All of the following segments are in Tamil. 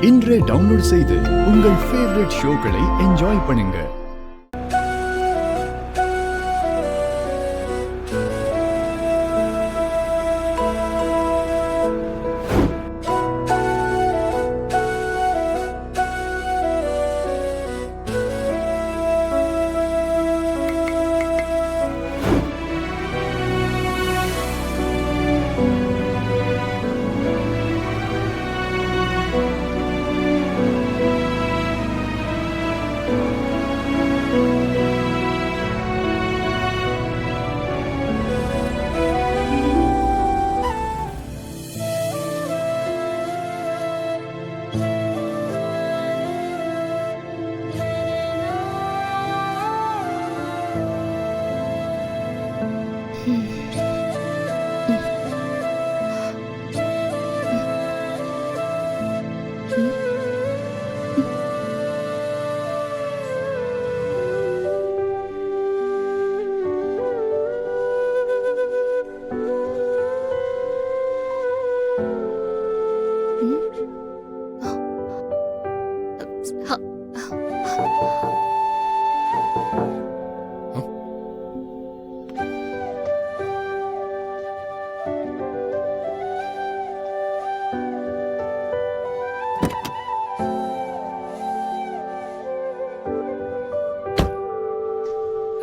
இன்றே டவுன்லோட் செய்து உங்கள் ஃபேவரட் ஷோக்களை என்ஜாய் பண்ணுங்க.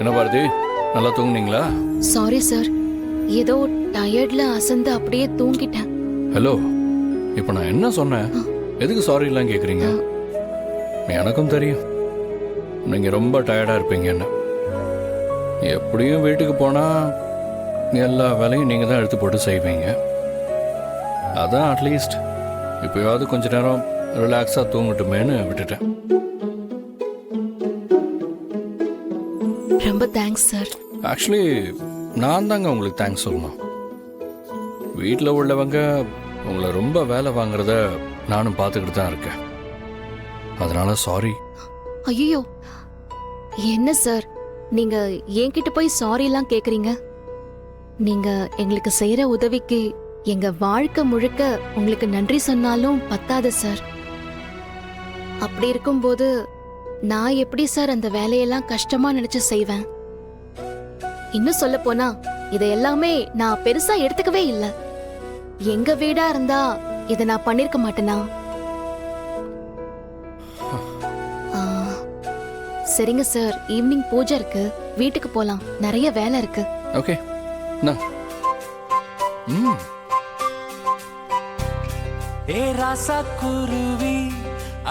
என்ன பாரதி, நல்லா தூங்குனீங்களா? சாரி சார், ஏதோ டயர்ட்ல அசந்து அப்படியே தூங்கிட்டேன். ஹலோ, இப்போ நான் என்ன சொன்னேன்? எதுக்கு சாரி எல்லாம் கேட்குறீங்க? எனக்கும் தெரியும் நீங்கள் ரொம்ப டயர்டாக இருப்பீங்கன்னு. எப்படியும் வீட்டுக்கு போனால் எல்லா வேலையும் நீங்கள் தான் எடுத்து போட்டு செய்வீங்க. அதான் அட்லீஸ்ட் இப்போயாவது கொஞ்ச நேரம் ரிலாக்ஸாக தூங்கட்டுமேன்னு விட்டுட்டேன். ரொம்ப தேங்க்ஸ் சார். ஆக்சுவலி நான் தாங்க உங்களுக்கு தேங்க்ஸ் சொல்லணும். வீட்டில் உள்ளவங்க உங்களை ரொம்ப வேலை வாங்குறத நானும் பார்த்துக்கிட்டு தான் இருக்கேன். அதனால சாரி. ஐயோ, என்ன சார் நீங்க என்கிட்ட போய் சாரி எல்லாம் கேக்குறீங்க? நீங்க எங்களுக்கு செய்யற உதவிக்கு எங்க வாழ்க்கை முழுக்க உங்களுக்கு நன்றி சொன்னாலும் பத்தாது சார். அப்படி இருக்கும்போது நான் எப்படி சார் அந்த வேலையெல்லாம் கஷ்டமா நினைச்சு செய்வேன்? இன்னும் சொல்ல போனா இதை எல்லாமே நான் பெருசா எடுத்துக்கவே இல்லை. எங்க வீடா இருந்தா இதை நான் பண்ணிருக்க மாட்டேனா? சரிங்க சார், ஈவினிங் பூஜை இருக்கு, வீட்டுக்கு போலாம். நிறைய வேலை இருக்கு. ஓகே. ஏ ராசா குருவி,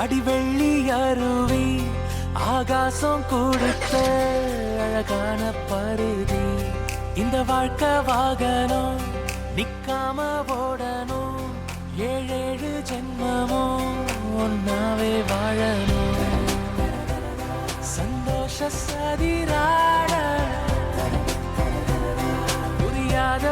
அடிவெள்ளி அருவி, ஆகாசம் கொடுத்த அழகான பருதி, இந்த வாழ்க்கை வாகனம் நிக்காம ஓடணும், ஏழேழு ஜென்மமும் ஒன்னாவே வாழணும், சந்தோஷ சதிராட புரியாத